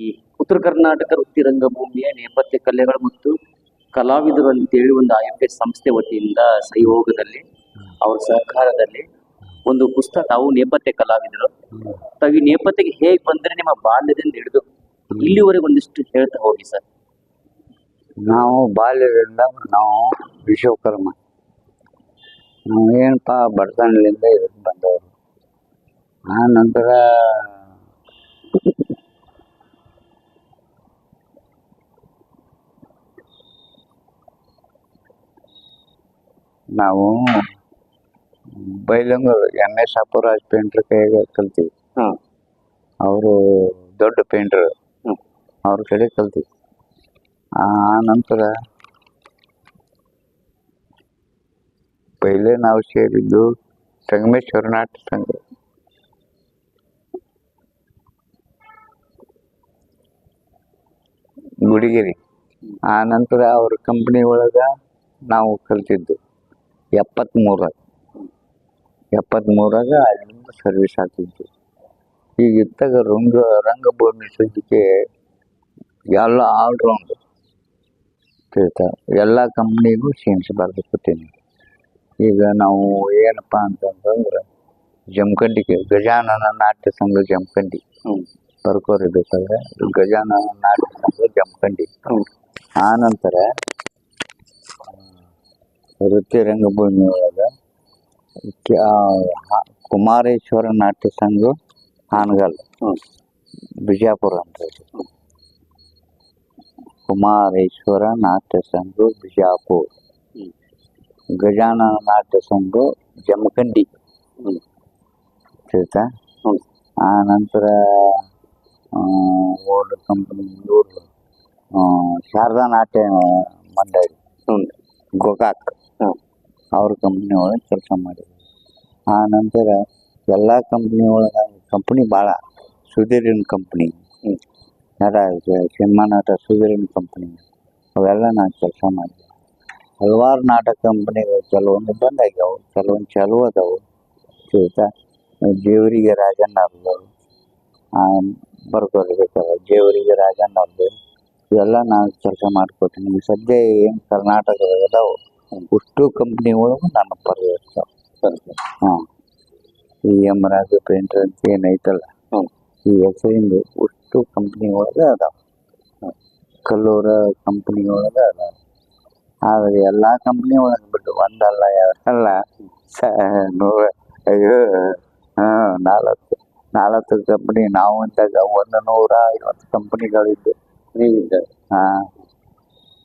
ಈ ಉತ್ತರ ಕರ್ನಾಟಕ ವೃತ್ತಿ ರಂಗಭೂಮಿಯ ನೇಪಥ್ಯ ಕಲೆಗಳು ಮತ್ತು ಕಲಾವಿದರು ಅಂತೇಳಿ ಒಂದು IFS ಸಂಸ್ಥೆ ವತಿಯಿಂದ ಸಹಯೋಗದಲ್ಲಿ ಅವರ ಸಹಕಾರದಲ್ಲಿ ಒಂದು ಪುಸ್ತಕ, ತಾವು ನೇಪಥ್ಯ ಕಲಾವಿದರು, ತಾವು ಈ ನೇಪಥ್ಯಕ್ಕೆ ಹೇಗೆ ಬಂದ್ರೆ ನಿಮ್ಮ ಬಾಲ್ಯದಿಂದ ಹಿಡಿದು ಇಲ್ಲಿವರೆಗೆ ಒಂದಿಷ್ಟು ಹೇಳ್ತಾ ಹೋಗಿ ಸರ್. ನಾವು ಬಾಲ್ಯದಿಂದ ನಾವು ವಿಶ್ವಕರ್ಮ, ನಾವು ಏನಪ್ಪ ಬಡತನದಿಂದ ಇದಕ್ಕೆ ಬಂದವರು. ಆ ನಂತರ ನಾವು ಬೈಲಂಗೂರು MS ಅಪ್ಪರಾಜ್ ಪೇಂಟ್ರ್ ಕೈಗೆ ಕಲ್ತೀವಿ. ಅವರು ದೊಡ್ಡ ಪೇಂಟ್ರ್, ಅವ್ರ ಕಡೆ ಕಲ್ತೀವಿ. ಆ ನಂತರ ಪೈಲೆ ನಾವು ಸೇರಿದ್ದು ಸಂಗಮೇಶ್ವರ ನಾಟ್ಯ ಸಂಘ. ಗುಡಿಗೆರೆ. ಆ ನಂತರ ಅವ್ರ ಕಂಪ್ನಿ ಒಳಗ ನಾವು ಕಲ್ತಿದ್ದು 73ರಾಗ ಅಲ್ಲಿಂದ ಸರ್ವಿಸ್ ಆಗ್ತಿದ್ದು. ಈಗ ಇತ್ತಾಗ ರಂಗಭೂಮಿ ಸದ್ಯಕ್ಕೆ ಎಲ್ಲ ಆಲ್ರೌಂಡ್ ಎಲ್ಲ ಕಂಪ್ನಿಗೂ ಸೀನ್ಸ್ ಬರ್ದು ಕೊಡ್ತೀನಿ. ಈಗ ನಾವು ಏನಪ್ಪ ಅಂತಂದ್ರೆ ಜಮಖಂಡಿಗೆ ಗಜಾನನ ನಾಟ್ಯ ಸಂಘ ಜಮಖಂಡಿ ಬರ್ಕೋರಿ ಬೇಕಾದ್ರೆ, ಗಜಾನನ ನಾಟ್ಯ ಸಂಘ ಜಮಖಂಡಿ. ಆ ನಂತರ ವೃತ್ತಿ ರಂಗಭೂಮಿ ಒಳಗ ಕುಮಾರೇಶ್ವರ ನಾಟ್ಯ ಸಂಘ ಹಾನಗಲ್, ಬಿಜಾಪುರ ಅಂತ. ಕುಮಾರೇಶ್ವರ ನಾಟ್ಯ ಸಂಘ ಬಿಜಾಪುರ, ಗಜಾನನ ನಾಟ್ಯ ಸಂಘ ಜಮಖಂಡಿ ಆಯ್ತಾ. ಆ ನಂತರ ಓಲ್ಡ್ ಕಂಪ್ನಿ ಇವರು ಶಾರದಾ ನಾಟ್ಯ ಮಂಡಳಿ ಗೋಕಾಕ್, ಅವ್ರ ಕಂಪ್ನಿ ಒಳಗೆ ಕೆಲಸ ಮಾಡಿದ್ರು. ಆ ನಂತರ ಎಲ್ಲ ಕಂಪ್ನಿ ಒಳಗೆ ಕಂಪ್ನಿ ಭಾಳ, ಸುಧೀರಿನ ಕಂಪ್ನಿ, ಸಿನಿಮಾ ನಟ ಸುಧೀರಿನ ಕಂಪ್ನಿ, ಅವೆಲ್ಲ ನಾನು ಕೆಲಸ ಮಾಡಿದೆ. ಹಲವಾರು ನಾಟಕ ಕಂಪ್ನಿಗಳು ಕೆಲವೊಂದು ಬಂದಾಗ್ಯಾವು, ಕೆಲವೊಂದು ಚಾಲು ಅದಾವು ಆಯ್ತಾ. ಜೇವರಿಗೆ ರಾಜಣ್ಣ ಅವ್ರದ್ದು ಬರ್ಕೊಳ್ಬೇಕಾದ್ರೆ ಜೇವರಿಗೆ ರಾಜಣ್ಣ ಅವ್ರದ್ದು ಇವೆಲ್ಲ ನಾನು ಕೆಲಸ ಮಾಡ್ಕೊತೀನಿ. ಈ ಸದ್ಯ ಏನು ಕರ್ನಾಟಕದಾಗ ಅದಾವು ಅಷ್ಟು ಕಂಪ್ನಿ ಒಳಗೂ ನಾನು ಪರಿಹರಿಸ್ತಾವೆ. ಈ M ರಾಜು ಪೇಂಟ್ರ್ ಅಂತ ಏನೈತಲ್ಲ, ಈ ಹೆಸರಿಂದ ಅಷ್ಟು ಕಂಪ್ನಿ ಒಳಗೆ ಅದಾವೆ, ಕಲ್ಲೂರ ಕಂಪ್ನಿ ಒಳಗೆ ಅದಾವೆ. ಆದರೆ ಎಲ್ಲ ಕಂಪ್ನಿ ಒಳಗೆ ಬಿಟ್ಟು ಒಂದಲ್ಲ ಎರಡಲ್ಲ 4 ಕಂಪ್ನಿ ನಾವು ಅಂತಾಗ 150 ಕಂಪ್ನಿಗಳಿದ್ದು.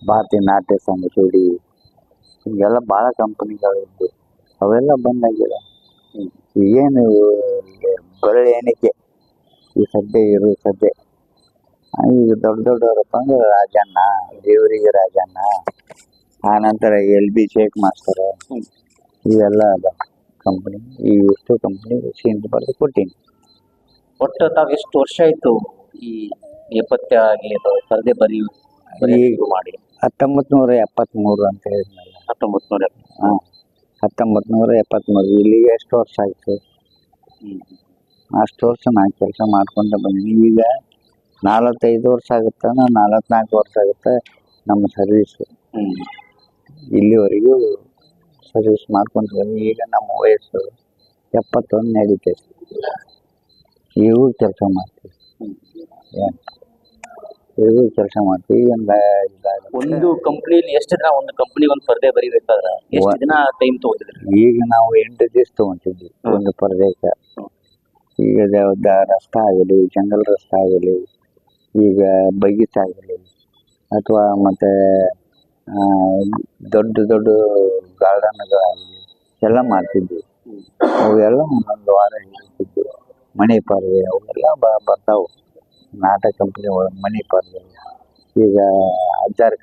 ಭಾರತೀಯ ನಾಟ್ಯ ಸಂಘ ಸುಡಿ ಹಿಂಗೆಲ್ಲ ಭಾಳ ಕಂಪ್ನಿಗಳಿದ್ದು ಅವೆಲ್ಲ ಬಂದಾಗಿಲ್ಲ. ಏನು ಬರಳು ಎಣಿಕೆ ಈ ಸದ್ಯ ಸದ್ಯ. ಈಗ ದೊಡ್ಡವರಪ್ಪ ಅಂದ್ರೆ ರಾಜಣ್ಣ, ದೇವರಿಗೆ ರಾಜಣ್ಣ, ಆನಂತರ LB ಶೇಖ್ ಮಾಸ್ತರ, ಇವೆಲ್ಲ ಅದ ಕಂಪ್ನಿ. ಈ ಎಷ್ಟು ಕಂಪ್ನಿ ಸೀನ್ಸ್ ಬರೆದು ಕೊಟ್ಟೀನಿ. ಒಟ್ಟು ತಾವು ಎಷ್ಟು ವರ್ಷ ಆಯ್ತು ಈ ನೇಪಥ್ಯ ಆಗಲಿ ಪರದೆ ಶುರು ಮಾಡಿ? 1973 ಅಂತ ಹೇಳಿದ್ನಲ್ಲ. 1973. ಇಲ್ಲಿಗೆ ಎಷ್ಟು ವರ್ಷ ಆಯ್ತು? ಅಷ್ಟು ವರ್ಷ ನಾನು ಕೆಲಸ ಮಾಡ್ಕೊಂತ ಬಂದೀನಿ. ಈಗ 45 ವರ್ಷ ಆಗುತ್ತೆ, 44 ವರ್ಷ ಆಗುತ್ತೆ ನಮ್ಮ ಸರ್ವೀಸು. ಇಲ್ಲಿವರೆಗೂ ಸರ್ವಿಸ್ ಮಾಡ್ಕೊಂತ ಬಂದು ಈಗ ನಮ್ಮ ವಯಸ್ಸು 71 ನಡೀತೈತೆ. ಈಗೂ ಕೆಲಸ ಮಾಡ್ತೀವಿ, ಈಗೂ ಕೆಲಸ ಮಾಡ್ತೀವಿ. ಒಂದು ಕಂಪ್ನಿಲಿ ಎಷ್ಟು ದಿನ ಒಂದು ಕಂಪ್ನಿ ಒಂದು ಪರದೆ ಬರಿಬೇಕಾದ್ರೆ ಎಷ್ಟು ದಿನ ಟೈಮ್ ತಗೋತಿದ್ರಿ? ಈಗ ನಾವು 8 ದಿವಸ ತಗೊಂತಿದ್ವಿ ಒಂದು ಪರದೆಗೆ. ಈಗ ರಸ್ತೆ ಆಗಲಿ, ಜಂಗಲ್ ರಸ್ತೆ ಆಗಲಿ, ಈಗ ಬಗೀಚ ಆಗಲಿ, ಅಥವಾ ಮತ್ತೆ ದೊಡ್ಡ ದೊಡ್ಡ ಗಾರ್ಡನ್ಗಳಾಗಲಿ ಎಲ್ಲ ಮಾಡ್ತಿದ್ವಿ. ಅವೆಲ್ಲ ಒಂದೊಂದು ವಾರ ಇರ್ತಿದ್ವಿ. ಮಣಿ ಪರ್ದೆ ಅವೆಲ್ಲ ಬರ್ತಾವೆ ನಾಟಕ ಕಂಪ್ನಿ ಒಳಗೆ. ಮಣಿ ಪರ್ದೆ ಈಗ ಅಜ್ಜಾರ್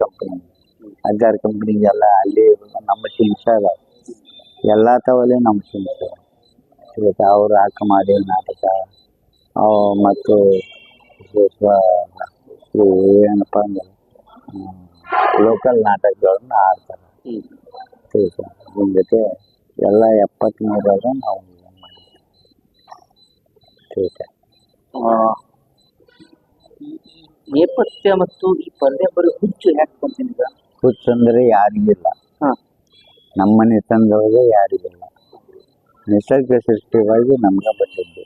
ಕಂಪ್ನಿಗೆಲ್ಲ ಅಲ್ಲಿ ನಮ್ಮ ಸೀನ್ಸ್ ಅದಾವೆ, ಎಲ್ಲ ತವಲ್ಲಿ ನಮ್ಮ ಸೀನ್ಸ್. ಇವತ್ತು ಅವರು ಅಕ್ಕಮಹಾದೇವಿ ನಾಟಕ ಮತ್ತು ಏನಪ್ಪ ಅಂದ್ರೆ ಲೋಕಲ್ ನಾಟಕಗಳನ್ನ ಆಡ್ತಾರೆ. ನಿಮ್ಮ ಜೊತೆ ಎಲ್ಲ 73ರಾಗ ನಾವು ಮಾಡಿದ್ವಿ. ನೇಪಥ್ಯ ಮತ್ತು ಈ ಪರ್ದೆ ಬರೀ ಹುಚ್ಚು ಯಾಕೆ ಬಂತೀನಿ ಈಗ? ಹುಚ್ಚಂದ್ರೆ ಯಾರಿಗಿಲ್ಲ, ಹಾ ನಮ್ಮನೆ ತಂದೊಳಗೆ ಯಾರಿಗಿಲ್ಲ. ನಿಸರ್ಗ ಸೃಷ್ಟಿಯಾಗಿ ನಮ್ಗೆ ಬಂದಿದ್ದು.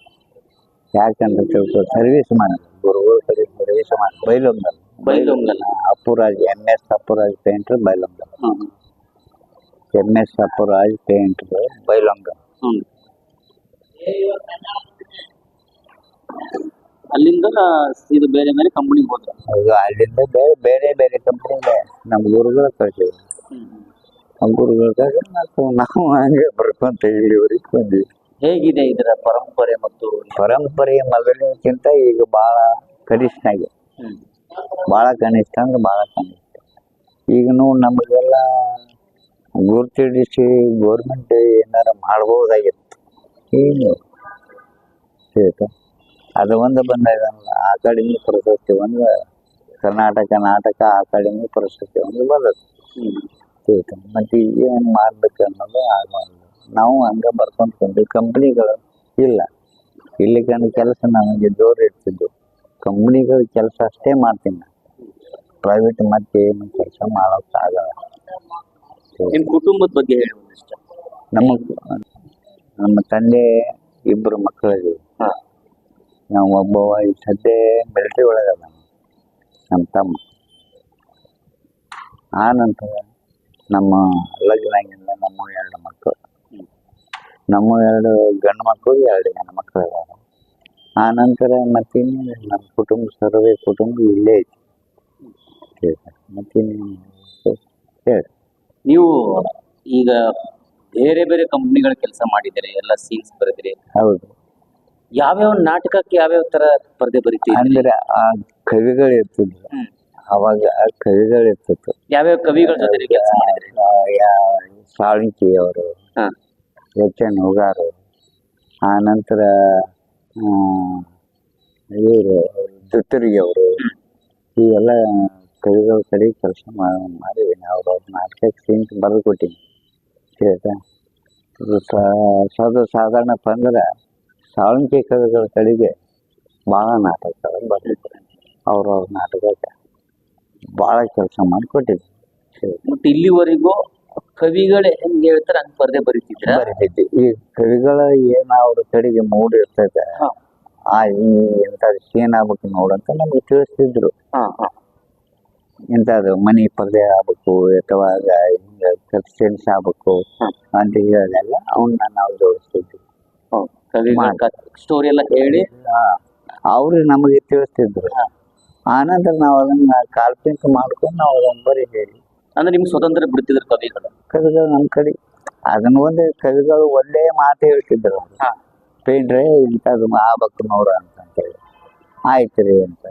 ಯಾಕಂದ್ರೆ ತಿಳ್ಕೊ, ಸರ್ವಿಸ್ ಮಾಡಿ ಗುರುಗಳ ಕಡೆ ಸರ್ವಿಸ್ ಮಾಡಿ ಬೈಲೊಂಗಲ್ ಬೈಲೊಂಗಲ್ ಅಪ್ಪುರಾಜ್ MS ಅಪ್ಪುರಾಜ್ ಪೇಂಟ್ರ್ ಬೈಲೊಂಗಲ್. ಹ್ಮ್ MS ಅಪ್ಪುರಾಜ್ ಪೇಂಟ್ರ್ ಬೈಲೊಂಗಲ್. ಹ್ಮ್ ಅಲ್ಲಿಂದ ಇದು ಬೇರೆ ಬೇರೆ ಕಂಪನಿಗೆ ಹೋದ್ರ? ಅದು ಅಲ್ಲಿಂದ ಬೇರೆ ಬೇರೆ ಕಂಪ್ನಿಗೆ ನಮ್ಮ ಗುರುಗಳು ಕಳ್ಸಿದ್ವಿ. ನಮ್ಮ ಗುರುಗಳು ಕಳ್ಸಿ ನಾವು ಹಂಗೆ ಬರ್ಕೊಂತ ಇಲ್ಲಿವರೆಗೆ ಬಂದ್ವಿ. ಹೇಗಿದೆ ಇದರ ಪರಂಪರೆ ಮತ್ತು ಪರಂಪರೆ ಮೊದಲಿನಕ್ಕಿಂತ ಈಗ ಭಾಳ ಕನಿಷ್ಠ ಆಗಿದೆ. ಭಾಳ ಕನಿಷ್ಠ ಅಂದ್ರೆ ಭಾಳ ಕನಿಷ್ಠ. ಈಗ ನೋಡಿ ನಮಗೆಲ್ಲ ಗುರುತಿಡಿಸಿ ಗೌರ್ಮೆಂಟ್ ಏನಾರ ಮಾಡ್ಬೋದಾಗಿತ್ತು. ಏನು ಆಯ್ತು, ಅದು ಒಂದು ಬಂದಾಗ ಅಕಾಡೆಮಿ ಪ್ರಶಸ್ತಿ ಒಂದು ಕರ್ನಾಟಕ ನಾಟಕ ಅಕಾಡೆಮಿ ಪ್ರಶಸ್ತಿ ಒಂದು ಬರುತ್ತೆ. ಆಯ್ತು, ಮತ್ತು ಏನು ಮಾಡ್ಬೇಕು ಅನ್ನೋದು ಆಗಲ್ಲ. ನಾವು ಹಂಗೆ ಬರ್ಕೊಂಡ್ಕೊಂಡ್ವಿ. ಕಂಪ್ನಿಗಳು ಇಲ್ಲ, ಇಲ್ಲಿ ಕಂಡು ಕೆಲಸ ನಮಗೆ ಜೋರು ಇರ್ತಿದ್ದು. ಕಂಪ್ನಿಗಳ ಕೆಲಸ ಅಷ್ಟೇ ಮಾಡ್ತೀನಿ ನಾನು, ಪ್ರೈವೇಟ್ ಮತ್ತೆ ಏನು ಕೆಲಸ ಮಾಡೋಕ್ಕಾಗಲ್ಲ. ನಿಮ್ಮ ಕುಟುಂಬದ ಬಗ್ಗೆ ಹೇಳಿ ಒಂದಿಷ್ಟು. ನಮ್ಮ ತಂದೆ ಇಬ್ಬರು ಮಕ್ಕಳಿದ್ದೀವಿ. ನಾವು ಒಬ್ಬವ ಈ ಸದ್ಯ ಮಿಲಿಟ್ರಿ ಒಳಗದ, ನಮ್ಮ ತಮ್ಮ. ಆ ನಂತರ ನಮ್ಮ ಲಗ್ನ ಆಗಿಂದ ನಮ್ಮ 2 ಮಕ್ಕಳು, ನಮ್ಮ 2 ಗಂಡು ಮಕ್ಕಳು 2 ಹೆಣ್ಣು ಮಕ್ಕಳು ಇದ್ದಾರೆ. ಆ ನಂತರ ಮತ್ತಿನ್ನು ನಮ್ಮ ಕುಟುಂಬ ಸರ್ವೇ ಕುಟುಂಬ ಇಲ್ಲೇ ಐತಿ. ಮತ್ತಿನ್ನು ಹೇಳಿ. ನೀವು ಈಗ ಬೇರೆ ಬೇರೆ ಕಂಪ್ನಿಗಳ ಕೆಲಸ ಮಾಡಿದ್ದೀರಿ, ಎಲ್ಲ ಸೀನ್ಸ್ ಬರೆದಿರಿ. ಹೌದು. ಯಾವ್ಯಾವ ನಾಟಕಕ್ಕೆ ಯಾವ್ಯಾವ ತರ ಪರದೆ ಬರೀತೀರಿ? ಅಂದ್ರೆ ಆ ಕವಿಗಳು ಇರ್ತಿದ್ರು ಅವಾಗ, ಆ ಕವಿಗಳು ಇರ್ತಿತ್ತು. ಯಾವ್ಯಾವ ಕವಿಗಳ ಜೊತೆ ಕೆಲಸ ಮಾಡಿದ್ರಿ? ಸಾಳುಂಕಿ ಅವರು, HN ಹುಗಾರು, ಆ ನಂತರ ಇವರು ದುತ್ತರಿಗೆ ಅವರು, ಈ ಎಲ್ಲ ಕವಿಗಳ ಕಡೆ ಕೆಲಸ ಮಾಡಿದ್ದೀನಿ. ಅವ್ರ ನಾಟಕಕ್ಕೆ ಸೀನ್ಸ್ ಬರೆದು ಕೊಟ್ಟಿನಿ. ಆಯ್ತಾ, ಸಾಧಾರಣಪ್ಪ ಅಂದ್ರೆ ಸಾಳುಂಕಿ ಕವಿಗಳ ಕಡೆಗೆ ಭಾಳ ನಾಟಕಗಳು ಬರೆದಿದ್ದಾರೆ. ಅವ್ರವ್ರ ನಾಟಕಕ್ಕೆ ಭಾಳ ಕೆಲಸ ಮಾಡಿಕೊಟ್ಟಿದ್ವಿ. ಮತ್ತೆ ಇಲ್ಲಿವರೆಗೂ ಕವಿಗಳೇ ಹೆಂಗೆ ಹೇಳ್ತಾರೆ ಹಂಗೆ ಪರದೆ ಬರೀತಿದ್ರೆ ಬರೀತಿದ್ವಿ. ಈ ಕವಿಗಳ ಏನು ಅವ್ರ ಕಡೆಗೆ ಮೂಡ್ ಇರ್ತೈತೆ, ಇಂಥದ್ದು ಸೀನ್ ಆಗ್ಬೇಕು ನೋಡಂತ ನಮ್ಗೆ ತಿಳಿಸ್ತಿದ್ರು. ಇಂಥದ್ದು ಮನೆ ಪರದೆ ಆಗ್ಬೇಕು ಅಥವಾ ಹಿಂಗೆ ಸೀನ್ಸ್ ಆಗ್ಬೇಕು ಅಂತ ಹೇಳೋದೆಲ್ಲ ಅವನ್ನ ನಾವು ಜೋಡಿಸ್ತಿದ್ವಿ. ಸ್ಟೋರಿ ಎಲ್ಲ ಹೇಳಿ ಅವ್ರು ನಮಗೆ ತಿಳಿಸ್ತಿದ್ರು. ಆನಂತರ ನಾವು ಅದನ್ನ ಕಾಲ್ಪನಿಕ ಮಾಡ್ಕೊಂಡು ನಾವು ಅದನ್ನ ಬರೀತೀವಿ. ಅಂದ್ರೆ ನಿಮ್ಗೆ ಸ್ವತಂತ್ರ ಬಿಡ್ತಿದ್ರು ಕವಿಗಳು ನಮ್ಮ ಕಡೆ. ಅದನ್ನ ಒಂದು ಕವಿಗಳು ಒಳ್ಳೆ ಮಾತು ಹೇಳ್ತಿದ್ರು. ಪೇಂಟ್ರೆ ಇಂಥದ್ದು ಆಗ್ಬೇಕು ನೋಡು ಅಂತಂತೇಳಿ, ಆಯ್ತು ರೀ ಅಂತ.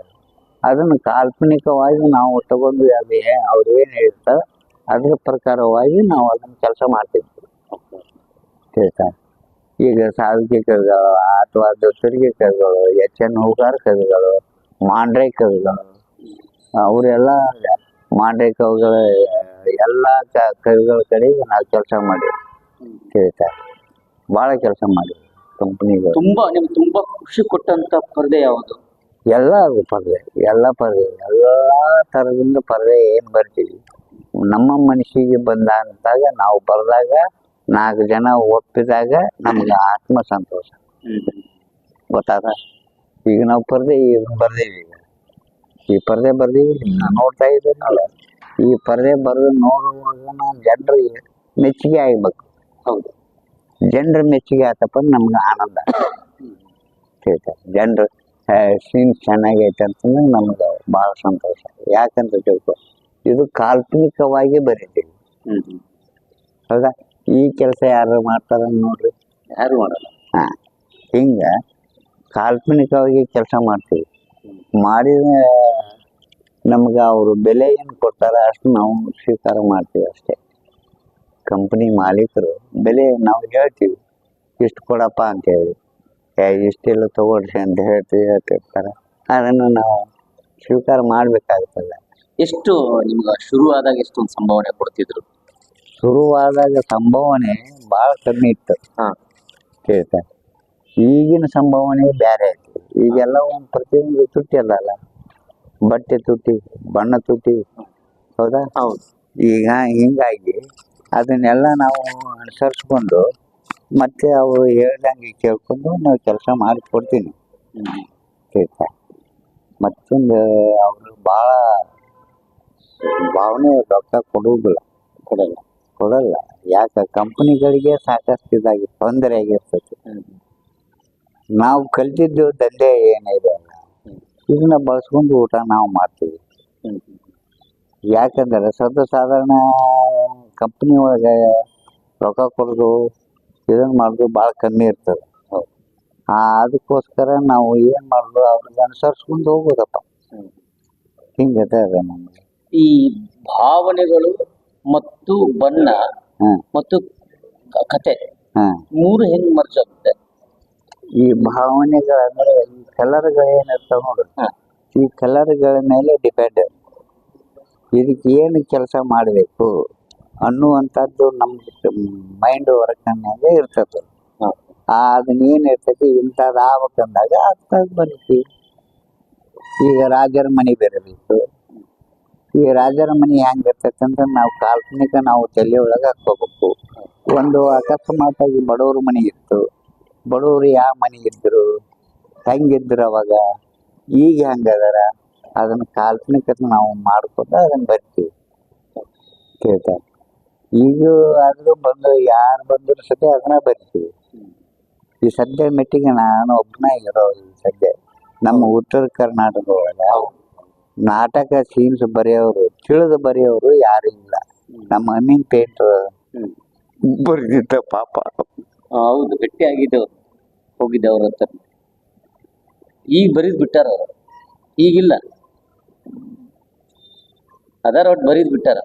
ಅದನ್ನು ಕಾಲ್ಪನಿಕವಾಗಿ ನಾವು ತಗೊಂಡು ಅದೇ ಅವ್ರು ಏನು ಹೇಳ್ತಾರೆ ಅದ್ರ ಪ್ರಕಾರವಾಗಿ ನಾವು ಅದನ್ನ ಕೆಲಸ ಮಾಡ್ತಿದ್ವಿ. ಹೇಳ್ತಾ ಈಗ ಸಾಧಕಿ ಕವಿಗಳು ಅಥವಾ ದೊತ್ತರಿಗೆ ಕವಿಗಳು, HN ಹುಗಾರ್ ಕವಿಗಳು, ಮಾಂಡ್ರೆ ಕವಿಗಳು, ಅವರೆಲ್ಲ ಮಾಂಡ್ರೆ ಕವಿಗಳ ಎಲ್ಲ ಕವಿಗಳ ಕಡೆಗೆ ನಾವು ಕೆಲಸ ಮಾಡಿವಿ. ಹೇಳ್ತಾ ಭಾಳ ಕೆಲಸ ಮಾಡಿವಿ ಕಂಪ್ನಿಗಳು. ನಿಮ್ಗೆ ತುಂಬಾ ಖುಷಿ ಕೊಟ್ಟಂತ ಪರದೆ ಯಾವುದು? ಎಲ್ಲ ಪರದೆ, ಎಲ್ಲ ಥರದಿಂದ ಪರದೆ ಏನು ಬರ್ತೀವಿ ನಮ್ಮ ಮನಸ್ಸಿಗೆ ಬಂದ ಅಂತಾಗ ನಾವು ಬರೆದಾಗ 4 ಜನ ಒಪ್ಪಿದಾಗ ನಮ್ಗೆ ಆತ್ಮ ಸಂತೋಷ. ಗೊತ್ತಾದ? ಈಗ ನಾವು ಪರದೆ ಬರ್ದೀವಿ. ಈಗ ಈ ಪರದೆ ಬರ್ದೀವಿ, ನೋಡ್ತಾ ಇದ್ದೀನಲ್ಲ, ಈ ಪರದೆ ಬರೆದು ನೋಡುವಾಗ ಜನರಿಗೆ ಮೆಚ್ಚುಗೆ ಆಗ್ಬೇಕು. ಹೌದು, ಜನರ ಮೆಚ್ಚುಗೆ ಆತಪ್ಪ ನಮ್ಗೆ ಆನಂದ. ಹೇಳ್ತಾರೆ ಜನರು ಸೀನ್ ಚೆನ್ನಾಗೈತೆ ಅಂತಂದ್ರೆ ನಮ್ಗೆ ಭಾಳ ಸಂತೋಷ. ಯಾಕಂತ ತಿಳ್ಕೊ, ಇದು ಕಾಲ್ಪನಿಕವಾಗಿ ಬರೀತೀವಿ. ಹೌದಾ? ಈ ಕೆಲಸ ಯಾರು ಮಾಡ್ತಾರ ನೋಡ್ರಿ? ಯಾರು ಮಾಡಲ್ಲ. ಹಿಂಗ ಕಾಲ್ಪನಿಕವಾಗಿ ಕೆಲಸ ಮಾಡ್ತೀವಿ. ಮಾಡಿದ ನಮ್ಗೆ ಅವರು ಬೆಲೆ ಏನು ಕೊಡ್ತಾರ ಅಷ್ಟು ನಾವು ಸ್ವೀಕಾರ ಮಾಡ್ತೀವಿ ಅಷ್ಟೇ. ಕಂಪ್ನಿ ಮಾಲೀಕರು ಬೆಲೆ ನಾವು ಹೇಳ್ತೀವಿ, ಇಷ್ಟು ಕೊಡಪ್ಪ ಅಂತೇಳಿ, ಇಷ್ಟೆಲ್ಲ ತಗೊಳ್ರಿ ಅಂತ ಹೇಳ್ತಿರ್ತಾರೆ. ಅದನ್ನು ನಾವು ಸ್ವೀಕಾರ ಮಾಡ್ಬೇಕಾಗ್ತದೆ. ಎಷ್ಟು ನಿಮ್ಗೆ ಶುರು ಆದಾಗ ಎಷ್ಟೊಂದು ಸಂಭಾವನೆ ಕೊಡ್ತಿದ್ರು? ಶುರುವಾದಾಗ ಸಂಭಾವನೆ ಭಾಳ ಕಮ್ಮಿ ಇತ್ತು. ಹೇಳ್ತಾರೆ ಈಗಿನ ಸಂಭಾವನೆ ಬೇರೆ ಐತಿ. ಈಗೆಲ್ಲ ಒಂದು ಪ್ರತಿಯೊಂದು ತುಟ್ಟಿ ಅಲ್ಲ. ಬಟ್ಟೆ ತುಟ್ಟಿ, ಬಣ್ಣ ತುಟ್ಟಿ, ಹೌದಾ? ಹೌದು. ಈಗ ಹಿಂಗಾಗಿ ಅದನ್ನೆಲ್ಲ ನಾವು ಅನುಸರಿಸ್ಕೊಂಡು ಮತ್ತೆ ಅವರು ಹೇಳ್ದಂಗೆ ಕೇಳ್ಕೊಂಡು ನಾವು ಕೆಲಸ ಮಾಡಿಕೊಡ್ತೀನಿ. ಆಯ್ತಾ? ಮತ್ತೊಂದು ಅವರು ಭಾಳ ಭಾವನೆ ರೊಕ್ಕ ಕೊಡುವುದಿಲ್ಲ, ಕೊಡಲ್ಲ. ಯಾಕೆ ಕಂಪ್ನಿಗಳಿಗೆ ಸಾಕಷ್ಟು ಇದಾಗಿ ತೊಂದರೆ ಆಗಿರ್ತೈತಿ. ನಾವು ಕಲ್ತಿದ್ದು ದಂಧೆ ಏನಿದೆ ಅಲ್ಲ, ಇದನ್ನ ಬಳಸ್ಕೊಂಡು ಊಟ ನಾವು ಮಾಡ್ತೀವಿ. ಯಾಕಂದ್ರೆ ಸಾಧಾರಣ ಕಂಪ್ನಿ ಒಳಗೆ ರೊಕ್ಕ ಕೊಡೋದು ಇದನ್ನ ಮಾಡೋದು ಭಾಳ ಕಮ್ಮಿ ಇರ್ತದೆ. ಅದಕ್ಕೋಸ್ಕರ ನಾವು ಏನು ಮಾಡೋದು ಅವ್ರಿಗೆ ಅನುಸರಿಸ್ಕೊಂಡು ಹೋಗೋದಪ್ಪ. ಹಿಂಗತೆ ಅದ ನಮಗೆ. ಈ ಭಾವನೆಗಳು ಮತ್ತು ಬಣ್ಣ ಮತ್ತು ಕತೆ ಮೂರು ಹೆಂಗ್ ಮರ್ಜ್ ಆಗುತ್ತೆ? ಈ ಭಾವನೆಗಳಂದ್ರೆ ಈ ಕಲರ್ಗಳು ಏನಿರ್ತಾವ ನೋಡ್ರಿ, ಈ ಕಲರ್ಗಳ ಮೇಲೆ ಡಿಪೆಂಡ್. ಇದಕ್ಕೆ ಏನು ಕೆಲಸ ಮಾಡಬೇಕು ಅನ್ನುವಂಥದ್ದು ನಮ್ಮ ಮೈಂಡ್ ವರ್ಕನ್ನಾಗೆ ಇರ್ತದೆ. ಅದನ್ನ ಏನು ಇರ್ತೈತಿ ಇಂಥದ್ದು ಆಗ್ಬೇಕಂದಾಗ ಅಂಥದ್ದು ಬರೀತೀವಿ. ಈಗ ರಾಜರ ಮನೆ ಬರಬೇಕು. ಈ ರಾಜರ ಮನೆ ಹೆಂಗೆ ಇರ್ತೈತೆ ಅಂದ್ರೆ ನಾವು ಕಾಲ್ಪನಿಕ ನಾವು ತಲೆ ಒಳಗೆ ಹಾಕ್ಕೋಬೇಕು. ಒಂದು ಅಕಸ್ಮಾತಾಗಿ ಬಡವ್ರ ಮನೆ ಇತ್ತು, ಬಡವರು ಯಾವ ಮನೆ ಇದ್ರು, ಹೆಂಗಿದ್ರು ಅವಾಗ, ಈಗ ಹೆಂಗದಾರ, ಅದನ್ನ ಕಾಲ್ಪನಿಕ ನಾವು ಮಾಡ್ಕೊಂಡು ಅದನ್ನ ಬರ್ತೀವಿ. ಕೇಳ್ತಾ ಈಗ ಆದ್ರೂ ಬಂದು ಯಾರು ಬಂದ್ರು ಸದ್ಯ ಅದನ್ನ ಬರ್ತೀವಿ. ಈ ಸದ್ಯ ಮೆಟ್ಟಿಗೆ ನಾನು ಒಬ್ಬನ ಇರೋ ಈ ಸದ್ಯ ನಮ್ಮ ಉತ್ತರ ಕರ್ನಾಟಕ ಒಳಗೆ ನಾಟಕ ಸೀನ್ಸ್ ಬರೆಯೋರು, ತಿಳಿದು ಬರೆಯೋರು ಯಾರು ಇಲ್ಲ. ನಮ್ಮ ಅಮೀನ್ ಪೇಂಟ್ರ್ ಬರ್ದಿದ್ದ ಪಾಪ. ಹೌದು, ಗಟ್ಟಿ ಆಗಿದ್ದೆವು, ಹೋಗಿದ್ದೆ ಅವ್ರ ಹತ್ರ. ಈಗ ಬರೀದ್ ಬಿಟ್ಟಾರ ಅವ್ರು, ಈಗಿಲ್ಲ. ಅದಾರ ಒಟ್ಟು ಬರೀದ್ ಬಿಟ್ಟಾರ.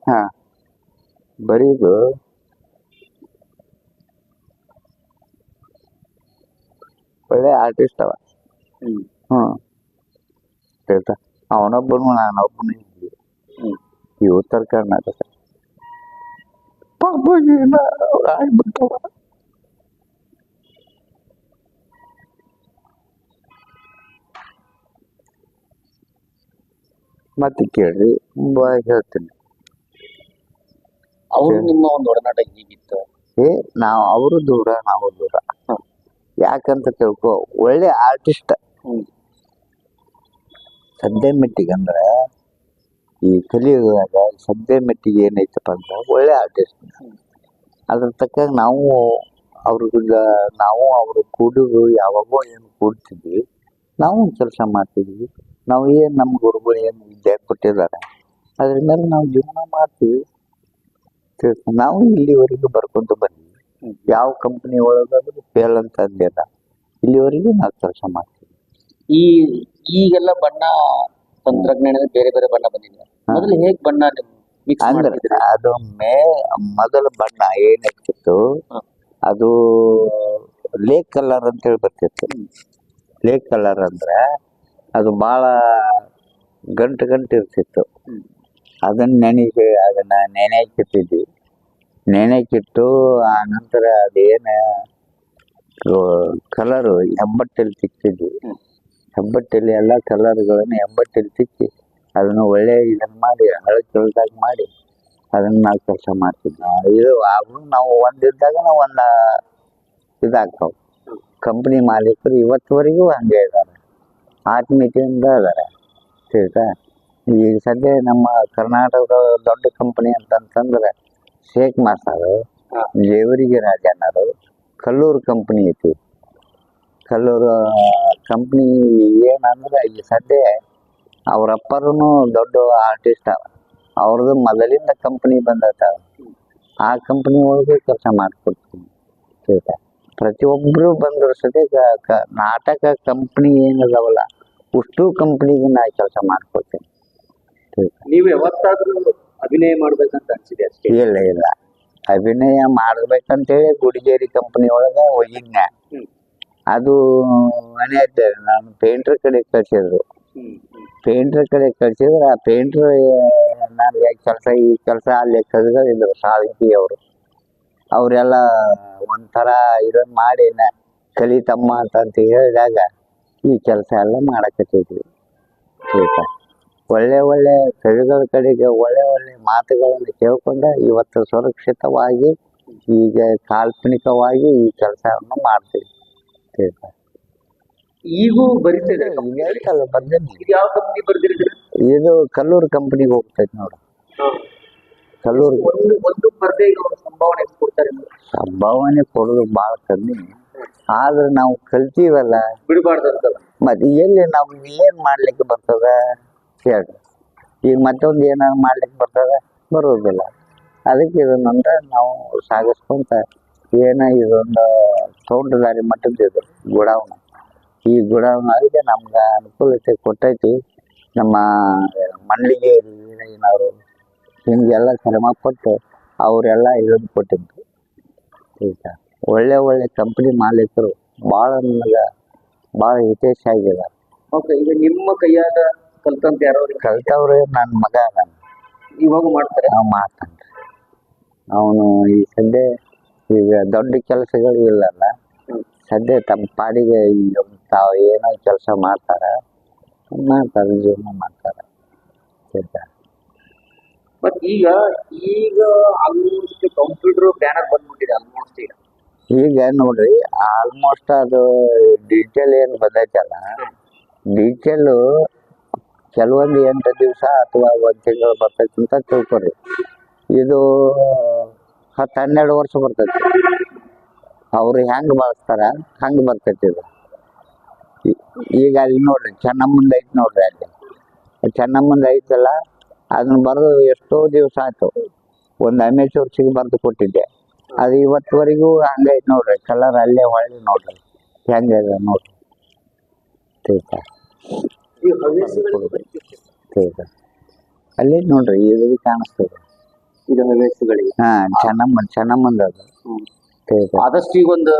ಬರೀದು ಒಳ್ಳೆ ಆರ್ಟಿಸ್ಟ್ ಅವ. ಹೇಳ್ತಾ ಅವನೊಬ್ಬನು ನಾನೊಬ್ಬನು ಈ ಉತ್ತರ ಕರ್ನಾಟಕ ಪಾಪ ಆಗ್ಬಿಟ್ಟವ. ಮತ್ತೆ ಕೇಳ್ರಿ, ಹೇಳ್ತೀನಿ. ಅವ್ರು ನಿಮ್ಮ ಒಂದು ಒಡನಾಟ ಹೀಗಿತ್ತು? ನಾವು ಅವರು ದೂರ, ನಾವು ದೂರ. ಯಾಕಂತ ತಿಳ್ಕೊ, ಒಳ್ಳೆ ಆರ್ಟಿಸ್ಟ್. ಸದ್ಯ ಮೆಟ್ಟಿಗೆ ಅಂದ್ರೆ ಈ ಕಲಿಯುವಾಗ ಸದ್ಯ ಮೆಟ್ಟಿಗೆ ಏನೈತಪ್ಪ ಅಂದ್ರೆ ಒಳ್ಳೆ ಆರ್ಟಿಸ್ಟ್. ಅದ್ರ ತಕ್ಕ ನಾವು ಅವರು ಕೂಡುದು ಯಾವಾಗೋ ಏನು ಕೂಡ್ತಿದ್ವಿ, ನಾವು ಕೆಲಸ ಮಾಡ್ತಿದ್ವಿ. ನಾವು ಏನು ನಮ್ಮ ಗುರುಗಳು ಏನು ವಿದ್ಯೆ ಕೊಟ್ಟಿದ್ದಾರೆ ಅದ್ರ ಮೇಲೆ ನಾವು ಜೀವನ ಮಾಡ್ತೀವಿ. ನಾವು ಇಲ್ಲಿವರೆಗೂ ಬರ್ಕೊಂತ ಬಂದ್ವಿ. ಯಾವ ಕಂಪ್ನಿ ಒಳಗಾದ್ರೂ ಫೇಲ್ ಅಂತ ಅಂದಿಲ್ಲ, ಇಲ್ಲಿವರೆಗೂ ನಾವು ಕೆಲಸ ಮಾಡ್ತೀವಿ. ಈಗೆಲ್ಲ ಬಣ್ಣ ತಂತ್ರಜ್ಞಾನದ ಬೇರೆ ಬೇರೆ ಬಣ್ಣ ಬಂದಿದೆ. ಮೊದಲು ಹೇಗ್ ಬಣ್ಣ ಅಂದ್ರೆ ಅದು ಮೊದಲ ಬಣ್ಣ ಏನಿರ್ತಿತ್ತು ಅದು ಲೇಕ್ ಕಲರ್ ಅಂತ ಹೇಳಿ ಬರ್ತಿತ್ತು. ಲೇಕ್ ಕಲರ್ ಅಂದ್ರೆ ಅದು ಬಹಳ ಗಂಟು ಇರ್ತಿತ್ತು. ಅದನ್ನ ನೆನೆಕಿಟ್ಟಿದ್ವಿ. ನೆನೆಕಿಟ್ಟು ಆ ನಂತರ ಅದೇನು ಕಲರು ಹೆಬ್ಬಟ್ಟಲ್ಲಿ ತಿಕ್ತಿದ್ವಿ. ಹೆಬ್ಬಟ್ಟಲ್ಲಿ ಎಲ್ಲ ಕಲರ್ಗಳನ್ನು ಹೆಬ್ಬಟ್ಟಲ್ಲಿ ತಿಕ್ಕಿ ಅದನ್ನು ಒಳ್ಳೆ ಇದನ್ನ ಮಾಡಿ ಹಳದಾಗ ಮಾಡಿ ಅದನ್ನ ನಾವು ಕೆಲಸ ಮಾಡ್ತಿದ್ವಿ. ಇದು ಆದ್ರೂ ನಾವು ಒಂದಿದ್ದಾಗ ನಾವು ಇದಾಗ್ತಾವ. ಕಂಪ್ನಿ ಮಾಲೀಕರು ಇವತ್ತುವರೆಗೂ ಹಂಗೆ ಇದ್ದಾರೆ, ಆತ್ಮೀಯತೆಯಿಂದ ಇದ್ದಾರೆ. ತಿಳಿತಾ? ಈಗ ಸದ್ಯ ನಮ್ಮ ಕರ್ನಾಟಕದ ದೊಡ್ಡ ಕಂಪನಿ ಅಂತಂತಂದ್ರೆ ಶೇಖ್ ಮಾಸ್ಟರ್, ಜೇವರಿಗೆ ರಾಜಣ್ಣರು, ಕಲ್ಲೂರು ಕಂಪ್ನಿ ಐತಿ. ಕಲ್ಲೂರು ಕಂಪ್ನಿ ಏನಂದ್ರೆ ಈ ಸದ್ಯ ಅವ್ರ ಅಪ್ಪರೂ ದೊಡ್ಡ ಆರ್ಟಿಸ್ಟ್. ಅವ್ರದ್ದು ಮೊದಲಿಂದ ಕಂಪ್ನಿ ಬಂದತ. ಆ ಕಂಪ್ನಿ ಒಳಗೆ ಕೆಲಸ ಮಾಡ್ಕೊಡ್ತೀನಿ. ತಿಳಿತಾ? ಪ್ರತಿಯೊಬ್ಬರು ಬಂದ್ರು ಸದ್ಯ ನಾಟಕ ಕಂಪ್ನಿ ಏನದಾವಲ್ಲ ಅಷ್ಟು ಕಂಪ್ನಿಗೆ ನಾ ಕೆಲಸ ಮಾಡ್ಕೊಡ್ತೀನಿ. ನೀವು ಯಾವತ್ತಾದ್ರೂ ಅಭಿನಯ ಮಾಡ್ಬೇಕಂತ ಅನ್ಸಿದೆ ಅಷ್ಟೇ? ಇಲ್ಲ, ಅಭಿನಯ ಮಾಡ್ಬೇಕಂತೇಳಿ ಗುಡಿಗೇರಿ ಕಂಪ್ನಿ ಒಳಗೆ ಹೋಗಿದ್ನ. ಅದು ಮನೆ ನಾನು ಪೇಂಟ್ರ್ ಕಡೆ ಕಳ್ಸಿದ್ರು. ಪೇಂಟ್ರ್ ಕಡೆ ಕಳ್ಸಿದ್ರೆ ಆ ಪೇಂಟ್ರ್ ನನಗೆ ಈ ಕೆಲಸ ಅಲ್ಲಿ ಕಲ್ಗಳಿದ್ರು ಸಾಳಂಕಿ ಅವರು. ಅವರೆಲ್ಲ ಒಂಥರ ಇದನ್ನ ಮಾಡಿ ಕಲಿತಮ್ಮ ಅಂತ ಹೇಳಿದಾಗ ಈ ಕೆಲಸ ಎಲ್ಲ ಮಾಡಕತ್ತಿದ್ವಿ. ಆಯ್ತಾ? ಒಳ್ಳೆ ಒಳ್ಳೆ ಕವಿಗಳ ಕಡೆಗೆ ಒಳ್ಳೆ ಒಳ್ಳೆ ಮಾತುಗಳನ್ನು ಕೇಳ್ಕೊಂಡ ಇವತ್ತು ಸುರಕ್ಷಿತವಾಗಿ ಈಗ ಕಾಲ್ಪನಿಕವಾಗಿ ಈ ಕೆಲಸವನ್ನು ಮಾಡ್ತೀವಿ. ಆಯ್ತಾ? ಈಗೂ ಬರೀತಿದೆ. ಈಗ ಐತಲ್ಲ ಬರ್ದೇನಿ. ಇದು ಯಾವ ಕಂಪ್ನಿ ಬರ್ದಿರಿದ್ರಿ? ಇದು ಕಲ್ಲೂರು ಕಂಪ್ನಿಗೆ ಹೋಗ್ತೈತಿ ನೋಡು. ಕಲ್ಲೂರು ಒಂದು ಪರದೆಗೆ ಒಂದು ಸಂಭಾವನೆ ಎಷ್ಟು ಕೊಡ್ತಾರೆ? ಸಂಭಾವನೆ ಕೊಡೋದು ಭಾಳ ಕಮ್ಮಿ. ಆದ್ರೆ ನಾವು ಕಲ್ತೀವಲ್ಲ, ಬಿಡಬಾರ್ದು ಅಂತಲ್ಲ. ಮತ್ತೆ ಎಲ್ಲಿ ನಾವು ಏನ್ ಮಾಡ್ಲಿಕ್ಕೆ ಬರ್ತದ ಹೇಳಿ. ಈಗ ಮತ್ತೊಂದು ಏನಾದ್ರು ಮಾಡ್ಲಿಕ್ಕೆ ಬರ್ತದ? ಬರೋದಿಲ್ಲ. ಅದಕ್ಕೆ ಇದನ್ನಂದ್ರೆ ನಾವು ಸಾಗಿಸ್ಕೊಂತ ಇದೊಂದು ತೋಟದಾರಿ ಮಟ್ಟದ ಇದು ಗುಡಾವಣ. ಈ ಗುಡಾವಣರಿಗೆ ನಮ್ಗೆ ಅನುಕೂಲತೆ ಕೊಟ್ಟೈತಿ. ನಮ್ಮ ಮಂಡಿಗೆ ಏನಾದ್ರು ಹಿಂಗೆಲ್ಲ ಶ್ರಮ ಪಟ್ಟು ಅವರೆಲ್ಲ ಇಳಿದು ಕೊಟ್ಟಿದ್ದು. ಈಗ ಒಳ್ಳೆ ಒಳ್ಳೆ ಕಂಪ್ನಿ ಮಾಲೀಕರು ಭಾಳ ನನಗೆ ಭಾಳ ಹಿತೇಶ ಆಗಿದ್ದಾರೆ. ಓಕೆ, ಈಗ ನಿಮ್ಮ ಕೈಯಾಗ ಕಲ್ತಂತ ಯಾರೋ ಕಲ್ತವ್ರೆ ನನ್ನ ಮಗ ನಾನು ಇವಾಗ ಮಾಡ್ತಾರೆ? ನಾವು ಮಾಡ್ತಾನೆ. ಅವನು ಈ ಸದ್ಯ ಈಗ ದೊಡ್ಡ ಕೆಲಸಗಳು ಇಲ್ಲಲ್ಲ, ಸದ್ಯ ತಮ್ಮ ಪಾಡಿಗೆ ಈಗ ತಾವು ಏನೋ ಕೆಲಸ ಮಾಡ್ತಾರೆ, ಜೀವನ ಮಾಡ್ತಾರೆ. ಬಟ್ ಈಗ ಆಲ್ಮೋಸ್ಟ್ ಕಂಪ್ಯೂಟರ್ ಬ್ಯಾನರ್ ಬಂದ್ಬಿಟ್ಟಿದೆ ಆಲ್ಮೋಸ್ಟ್. ಈಗ ನೋಡ್ರಿ, ಆಲ್ಮೋಸ್ಟ್ ಅದು ಡಿಜಿಟಲ್ ಏನು ಬಂದೈತಲ್ಲ, ಡಿಜಿಟಲ್ ಕೆಲವೊಂದು 8 ದಿವಸ ಅಥವಾ 1 ತಿಂಗಳು ಬರ್ತೈತಿ ಅಂತ ತಿಳ್ಕೊರಿ. ಇದು 10-12 ವರ್ಷ ಬರ್ತೈತಿ. ಅವ್ರು ಹೆಂಗೆ ಬಳಸ್ತಾರ ಹಂಗೆ ಬರ್ತೈತಿ ಇದು. ಈಗ ಅಲ್ಲಿ ನೋಡ್ರಿ ಚೆನ್ನಮ್ಮಂದು ಐತಿ ನೋಡ್ರಿ, ಅಲ್ಲಿ ಚೆನ್ನಮ್ಮಂದು ಐತಲ್ಲ, ಅದನ್ನ ಬರೆದು ಎಷ್ಟೋ ದಿವಸ ಆಯ್ತು. ಒಂದು ಅಮೇಚೂರ್ಸಿಗೆ ಬರೆದು ಕೊಟ್ಟಿದ್ದೆ, ಅದು ಇವತ್ತುವರೆಗೂ ಹಂಗೈತಿ ನೋಡ್ರಿ. ಕಲರ್ ಅಲ್ಲೇ ಹೊಳ್ಳಿ ನೋಡ್ರಿ ಹೆಂಗೆ ನೋಡ್ರಿ. ಅಲ್ಲಿ ನೋಡ್ರಿ ಇದು ಕಾಣಿಸ್ತದೆ. ಇದು ಹವ್ಯಾಸಿಗಳಿಗೆ ಹಾ, ಚೆನ್ನಮ್ಮಂದು ಅದು. ಆದಷ್ಟು ಈಗ ಒಂದು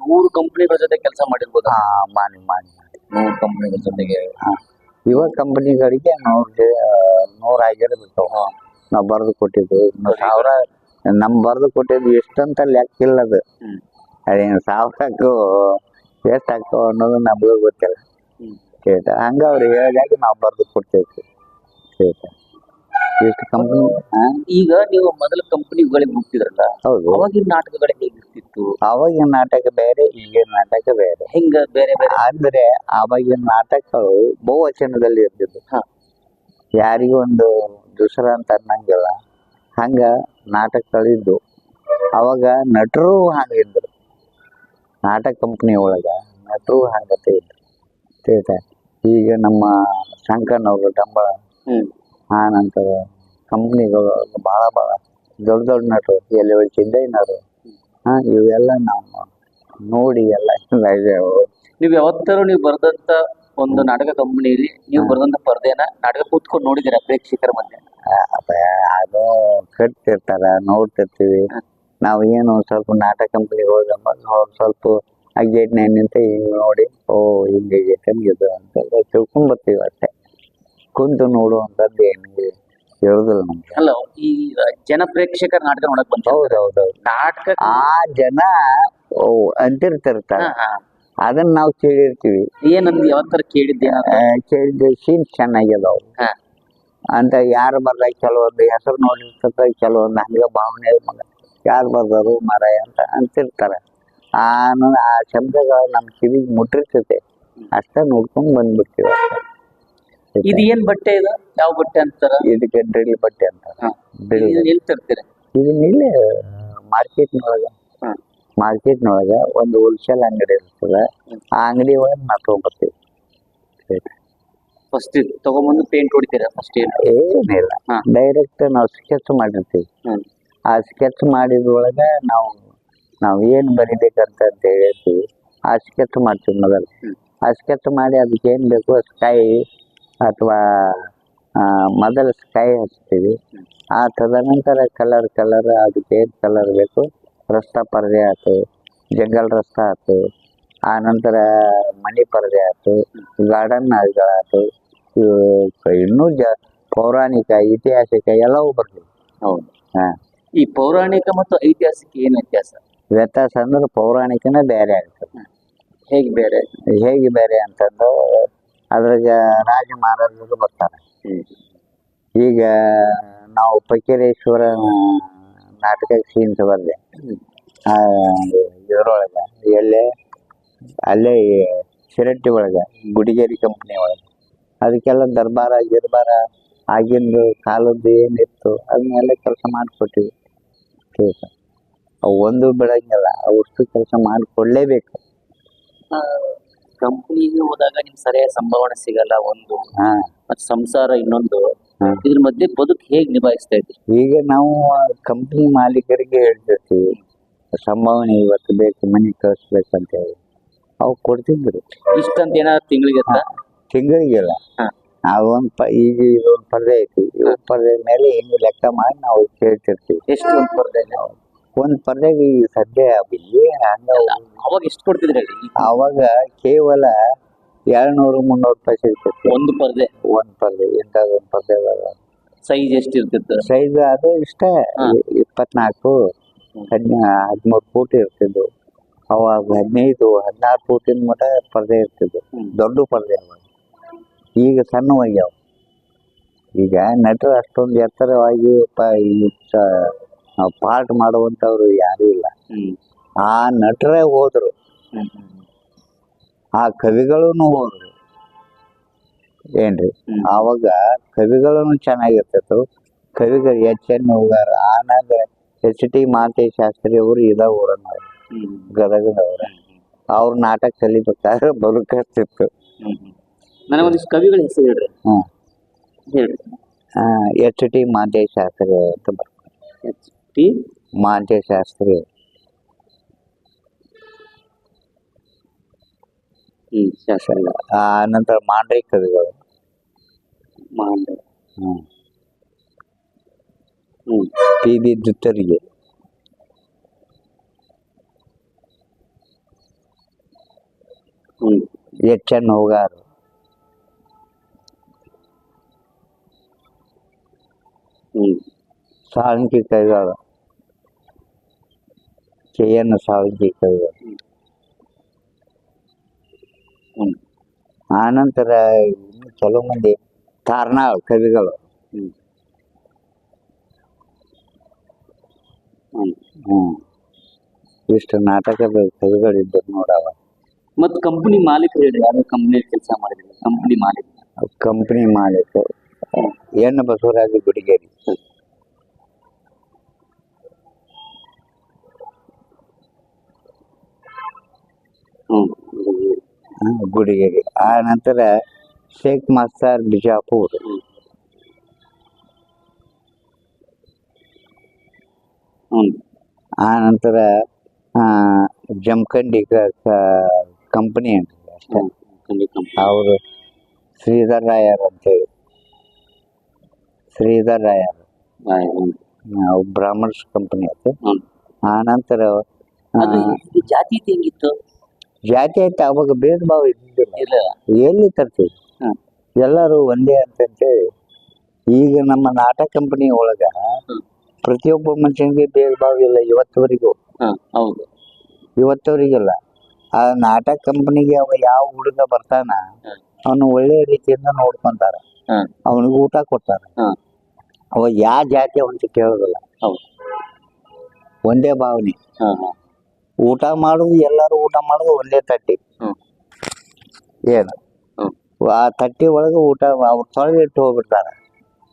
100 ಕಂಪ್ನಿಗಳ ಜೊತೆ ಕೆಲಸ ಮಾಡಿರ್ಬೋದು. ಹಾ, ಮಾಡಿ 100 ಕಂಪ್ನಿಗಳ ಜೊತೆಗೆ. ಇವಾಗ ಕಂಪನಿಗಳಿಗೆ 100 ಆಗಿರ್ಬೇಕು. ನಾವು ಬರೆದು ಕೊಟ್ಟಿದ್ದು 1000. ನಮ್ ಬರೆದು ಕೊಟ್ಟಿದ್ದು ಎಷ್ಟಂತ ಲೆಕ್ಕ ಇಲ್ಲ. ಅದು ಅದೇನು 1000 ಎಷ್ಟು ಹಾಕೋ ಅನ್ನೋದು ನಮಗೂ ಗೊತ್ತಿಲ್ಲ. ಹಂಗ ಅವ್ರು ಹೇಳಿದಾಗ ನಾವು ಬರೆದು ಕೊಡ್ತೇವೆ. ಎಷ್ಟು ಕಂಪನಿ. ಈಗ ನೀವು ಮೊದಲ ಕಂಪನಿಗಳಿಗೆ ಹೋಗ್ತಿದ್ರಲ್ಲ, ಹೌದು. ಅವಾಗಿನ ನಾಟಕಗಳು ಹೇಗಿರ್ತಿತ್ತು? ಅವಾಗಿನ ನಾಟಕ ಬೇರೆ, ಈಗಿನ ನಾಟಕ ಬೇರೆ. ಹೆಂಗ ಬೇರೆ ಬೇರೆ ಅಂದ್ರೆ ಅವಾಗಿನ ನಾಟಕಗಳು ಬಹುವಚನದಲ್ಲಿ ಇರ್ತಿದ್ವು. ಯಾರಿಗೂ ಒಂದು ದುಸರ ಅಂತ ಅನ್ನಂಗಿಲ್ಲ, ಹಂಗ ನಾಟಕಗಳಿದ್ದು. ಅವಾಗ ನಟರು ಹಂಗಿದ್ರು. ನಾಟಕ ಕಂಪ್ನಿ ಒಳಗ ನಟರು ಹಂಗತೆ ಇದ್ರು. ಈಗ ನಮ್ಮ ಶಂಕರ್ನವರು ಡಂಬಳ, ಆ ನಂತರ ಕಂಪ್ನಿಗಳು ಭಾಳ ದೊಡ್ಡ ದೊಡ್ಡ ನಟರು, ಎಲ್ಲಿ ಸಿದ್ದಯ್ಯನವರು, ಇವೆಲ್ಲ ನಾವು ನೋಡಿ ಎಲ್ಲ ನೀವು ಯಾವತ್ತಾರು ನೀವು ಬರೆದಂತ ಒಂದು ನಾಟಕ ಕಂಪನಿಯಲ್ಲಿ ನೀವು ಬರೆದಂತ ಪರದೆನ ನಾಟಕ ಕೂತ್ಕೊಂಡು ನೋಡಿದ್ದೀರಾ ಪ್ರೇಕ್ಷಕರ ಮಧ್ಯೆ? ಅದು ಕಟ್ತಿರ್ತಾರ, ನೋಡ್ತಿರ್ತೀವಿ. ನಾವು ಏನು ಸ್ವಲ್ಪ ನಾಟಕ ಕಂಪ್ನಿಗೆ ಹೋದ ಸ್ವಲ್ಪ ಆ ಗೇಟ್ನಾಗ ನಿಂತ ಹಿಂಗೆ ನೋಡಿ, ಓ ಹಿಂಗೆ ಇದು ಅಂತ ತಿಳ್ಕೊಂಡ್ ಬರ್ತೀವಿ ಅಷ್ಟೇ. ಕುಂತು ನೋಡುವಂಥದ್ದು ಏನು ಹೇಳುದಿಲ್ಲ ನಮ್ಗೆ. ಅಲ್ಲ, ಈ ಜನ ಪ್ರೇಕ್ಷಕರ ನಾಟಕ ನೋಡಕ್ ಬಂತ? ಹೌದೌದು. ನಾಟಕ ಆ ಜನ ಅಂತಿರ್ತಿರ್ತಾರ, ಅದನ್ನ ನಾವು ಕೇಳಿರ್ತೀವಿ. ಏನಂದ್ ಯಾವತ್ತರ ಕೇಳಿದ್ದೆ? ಕೇಳಿದ್ದೆ ಸೀನ್ ಚೆನ್ನಾಗ್ಯದವು ಅಂತ. ಯಾರು ಬರ್ದ ಕೆಲವೊಂದು ಹೆಸರು ನೋಡಿರ್ತದ, ಕೆಲವೊಂದು ಹಂಗ ಭಾವನೆ ಯಾರು ಬರ್ದರು ಮರಾಯ ಅಂತ ಅಂತಿರ್ತಾರೆ. ಆ ಶಬ್ದಗಳು ನಮ್ಮ ಕಿವಿಗೆ ಮುಟ್ಟಿರ್ತೈತೆ, ಅಷ್ಟ ನೋಡ್ಕೊಂಡ್ ಬಂದ್ಬಿಡ್ತೀವಿ ಅಷ್ಟೇ. ಇದು ಏನ್ ಬಟ್ಟೆ? ಇದು ಯಾವ ಬಟ್ಟೆ ಅಂತಾರ? ಇದಕ್ಕೆ ಡ್ರಿಲ್ ಬಟ್ಟೆ ಅಂತಾರ. ಎಲ್ಲಿ ತರ್ತೀರ ಇದನ್ನ ಇಲ್ಲೇ ಮಾರ್ಕೆಟ್ನೊಳಗ ಒಂದು ಹೋಲ್ಸೇಲ್ ಅಂಗಡಿ ಇರ್ತದೆ, ಆ ಅಂಗಡಿ ಒಳಗೆ ನಾವು ತಗೊಂಡ್ಬರ್ತೀವಿ. ಫಸ್ಟ್ ತಗೊಂಬಂದು ಪೇಂಟ್ ಹೊಡಿತೀರ? ಫಸ್ಟ್ ಏನಿಲ್ಲ, ಡೈರೆಕ್ಟ್ ನಾವು ಸ್ಕೆಚ್ ಮಾಡಿರ್ತೀವಿ. ಆ ಸ್ಕೆಚ್ ಮಾಡಿದ್ರೊಳಗ ನಾವು ಏನು ಬರಿಬೇಕಂತ ಹೇಳ್ತೀವಿ, ಆ ಸ್ಕೆಚ್ ಮಾಡ್ತೀವಿ ಮೊದಲು. ಆ ಸ್ಕೆಚ್ ಮಾಡಿ ಅದಕ್ಕೆ ಏನು ಬೇಕು ಸ್ಕೈ ಅಥವಾ ಮೊದಲು ಸ್ಕೈ ಹಚ್ತೀವಿ. ಆ ತದನಂತರ ಕಲರ್ ಅದಕ್ಕೆ ಏನು ಕಲರ್ ಬೇಕು, ರಸ್ತಾ ಪರದೆ ಆಯ್ತು, ಜಂಗಲ್ ರಸ್ತಾ ಆಯ್ತು, ಆ ನಂತರ ಮನಿ ಪರದೆ ಆಯ್ತು, ಗಾರ್ಡನ್ ಆಯ್ತು, ಇನ್ನೂ ಪೌರಾಣಿಕ ಐತಿಹಾಸಿಕ ಎಲ್ಲವೂ ಬರ್ತೀವಿ. ಹೌದು. ಈ ಪೌರಾಣಿಕ ಮತ್ತು ಐತಿಹಾಸಿಕ ಏನು ವ್ಯತ್ಯಾಸ ಅಂದ್ರೆ ಪೌರಾಣಿಕನೇ ಬೇರೆ ಆಗ್ತದೆ. ಹೇಗೆ ಬೇರೆ ಅಂತಂದ್ರೆ ಅದ್ರಾಗ ರಾಜ ಮಹಾರಾಜರು ಬರ್ತಾರೆ. ಈಗ ನಾವು ಫಕೀರೇಶ್ವರ ನಾಟಕ ಸೀನ್ಸ್ ಬರ್ದೆ ಇದ್ರೊಳಗೆ ಎಲ್ಲೇ ಅಲ್ಲೇ ಶಿರಟ್ಟಿ ಒಳಗೆ ಗುಡಿಗೇರಿ ಕಂಪ್ನಿ ಒಳಗೆ ಅದಕ್ಕೆಲ್ಲ ದರ್ಬಾರ ಗಿರ್ಬಾರ ಆಗಿಂದು ಕಾಲದ್ದು ಏನಿತ್ತು ಅದನ್ನೆಲ್ಲ ಕೆಲಸ ಮಾಡಿಕೊಟ್ಟಿವಿ. ಅವು ಒಂದು ಬಿಡಂಗಿಲ್ಲ, ಅವಷ್ಟು ಕೆಲಸ ಮಾಡಿಕೊಡ್ಲೇಬೇಕು. ಕಂಪ್ನಿಗೆ ಹೋದಾಗ ನಿಮ್ ಸರಿಯಾದ ಸಂಭಾವನೆ ಸಿಗಲ್ಲ ಒಂದು, ಹಾಂ ಮತ್ತೆ ಸಂಸಾರ ಇನ್ನೊಂದು, ಹಾಂ ಇದ್ರ ಮಧ್ಯೆ ಬದುಕು ಹೇಗ್ ನಿಭಾಯಿಸ್ತಾ ಇದ್ರಿ? ಈಗ ನಾವು ಕಂಪ್ನಿ ಮಾಲೀಕರಿಗೆ ಹೇಳ್ತಿರ್ತೀವಿ ಸಂಭಾವನೆ ಇವತ್ತು ಬೇಕು ಮನೆ ಕಳಿಸ್ಬೇಕಂತ ಹೇಳಿ, ಅವು ಕೊಡ್ತಿದ್ರು. ಇಷ್ಟಂತ ಏನಾದ್ರು ತಿಂಗಳಿಗೆ ತಿಂಗಳಿಗೆಲ್ಲ ಹಾ. ನಾವೊಂದು ಈಗ ಇದೊಂದು ಪರ್ದೆ ಐತಿ, ಒಂದು ಪರ್ದೆ ಮೇಲೆ ಹಿಂಗೆ ಲೆಕ್ಕ ಮಾಡಿ ನಾವು ಕೇಳ್ತಿರ್ತೀವಿ. ಎಷ್ಟು ಒಂದು ಪರ್ದೆ? ಒಂದು ಪರ್ದೆಗೆ ಈಗ ಸದ್ಯ ಬಿಲ್ಲಿ ಹಂಗ ಅವಾಗ ಎಷ್ಟು ಕೊಡ್ತಿದ್ರಿ ಹೇಳಿ? ಅವಾಗ ಕೇವಲ 200-300 ರೂಪಾಯಿ ಸಿಗ್ತೈತಿ ಒಂದು ಪರ್ದೆ. ಒಂದು ಪರ್ದೆ ಇಂಥದ್ದು ಒಂದು ಪರ್ದೆ ಸೈಜ್ ಎಷ್ಟು ಇರ್ತಿತ್ತು? ಸೈಜ್ ಅದು ಇಷ್ಟ 24-13 ಫೂಟ್ ಇರ್ತಿದ್ವು. ಅವಾಗ 15-16 ಫೂಟಿನ ಮಟ್ಟ ಪರ್ದೆ ಇರ್ತಿದ್ವು, ದೊಡ್ಡ ಪರ್ದೆ. ಅವಾಗ ಈಗ ಸಣ್ಣವಾಗ್ಯಾವ. ಈಗ ನಟರು ಅಷ್ಟೊಂದು ಎತ್ತರವಾಗಿ ಪಾರ್ಟ್ ಮಾಡುವಂಥವ್ರು ಯಾರೂ ಇಲ್ಲ. ಆ ನಟರೇ ಹೋದ್ರು, ಆ ಕವಿಗಳೂ ಹೋದ್ರು ಏನ್ರಿ. ಆವಾಗ ಕವಿಗಳೂ ಚೆನ್ನಾಗಿರ್ತಿತ್ತು. ಕವಿಗಳು ಎನ್ ಹೋಗಾರ ಆನಾಗ H.T. ಮಾಂತೇಶ ಶಾಸ್ತ್ರಿ ಅವರು ಇದ ಊರನ್ನ ಗದಗದವ್ರ. ಅವ್ರ ನಾಟಕ ಕಲಿಬೇಕಾದ್ರೆ ಬದುಕಿರ್ತಿತ್ತು. ನನಗೊಂದಿಷ್ಟು ಕವಿಗಳ ಹೆಸರು ಹೇಳ್ರಿ. ಹೇಳ್ರಿ. H.T. ಮಾಂತೇಶ ಶಾಸ್ತ್ರಿ ಅಂತ ಬರ್ತಾರೆ. H.T. ಮಾಂತೇಶ ಶಾಸ್ತ್ರಿ. ಆ ನಂತರ ಮಾಂಡ್ರಿ ಕವಿಗಳು. P.B. ದುತ್ತರಿಗೆ. H.N. ಹೋಗಾರು. ಸಾಳಂಕಿ ಕವಿಗಳು K.N. ಸಾಳಂಕಿ ಕವಿಗಳು. ಆನಂತರ ಇನ್ನು ಕೆಲವು ಮಂದಿ ತಾರ್ನಾಳ್ ಕವಿಗಳು. ಇಷ್ಟು ನಾಟಕದ ಕವಿಗಳಿದ್ದರು ನೋಡವ. ಮತ್ ಕಂಪನಿ ಮಾಲೀಕರು ಹೇಳಿ, ಯಾವ ಕಂಪ್ನಿ ಕೆಲಸ ಮಾಡಿದ್ರಿ? ಕಂಪನಿ ಮಾಲೀಕ ಕಂಪನಿ ಮಾಲೀಕ ಎನ್ ಬಸವರಾಜ ಗುಡಿಗೇರಿ. ಗುಡಿಗೇರಿ. ಆ ನಂತರ ಶೇಖ್ ಮಾಸ್ತಾರ್ ಬಿಜಾಪುರ್. ಆ ನಂತರ ಜಮಖಂಡಿ ಕಂಪನಿ ಅಂತ ಅಷ್ಟೇ. ಅವರು ಶ್ರೀಧರ್ ರಾಯರ್ ಅಂತೇಳಿ, ಶ್ರೀಧರ್ ರಾಯರ್ ಬ್ರಾಹ್ಮಣ್ಸ್ ಕಂಪನಿ ಆಯ್ತು. ಆ ನಂತರ ಜಾತಿ ಹೆಂಗಿತ್ತು? ಜಾತಿ ಆಯ್ತು. ಅವಾಗ ಭೇದ ಭಾವ ಇದ್ದಿಲ್ಲ. ಎಲ್ಲಿ ತರ್ತೀವಿ, ಎಲ್ಲರೂ ಒಂದೇ ಅಂತಂತೇಳಿ. ಈಗ ನಮ್ಮ ನಾಟಕ ಕಂಪನಿ ಒಳಗ ಪ್ರತಿಯೊಬ್ಬ ಮನುಷ್ಯನಿಗೆ ಭೇದ ಭಾವ ಇಲ್ಲ ಇವತ್ತವರೆಗೂ. ಹೌದು, ಇವತ್ತವರಿಗೆಲ್ಲ. ಆ ನಾಟಕ ಕಂಪನಿಗೆ ಅವ ಯಾವ ಹುಡುಗ ಬರ್ತಾನ ಅವನು ಒಳ್ಳೆ ರೀತಿಯಿಂದ ನೋಡ್ಕೊಂತಾರ, ಅವನಿಗೆ ಊಟ ಕೊಡ್ತಾರ. ಅವ ಯಾವ ಜಾತಿ ಅವಂತ ಕೇಳೋದಿಲ್ಲ, ಒಂದೇ ಭಾವನೆ. ಊಟ ಮಾಡುದು ಎಲ್ಲಾರು ಊಟ ಮಾಡುದು ಒಂದೇ ತಟ್ಟಿ. ಏನು ಆ ತಟ್ಟಿ ಒಳಗೆ ಊಟ ಅವ್ರು ತೊಳೆದಿಟ್ಟು ಹೋಗ್ಬಿಡ್ತಾರ.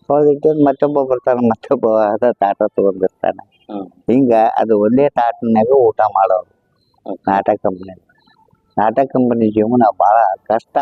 ತೊಳೆದಿಟ್ಟು ಮತ್ತೊಬ್ಬ ಬರ್ತಾನ, ಮತ್ತೊಬ್ಬ ಅದ ತಾಟ ತಗೊಂಡಿರ್ತಾನ. ಹಿಂಗ ಅದು ಒಂದೇ ತಾಟಿನಾಗ ಊಟ ಮಾಡೋರು ನಾಟಕ ಕಂಪನಿ. ನಾಟಕ ಕಂಪನಿ ಜೀವನ ಬಹಳ ಕಷ್ಟ.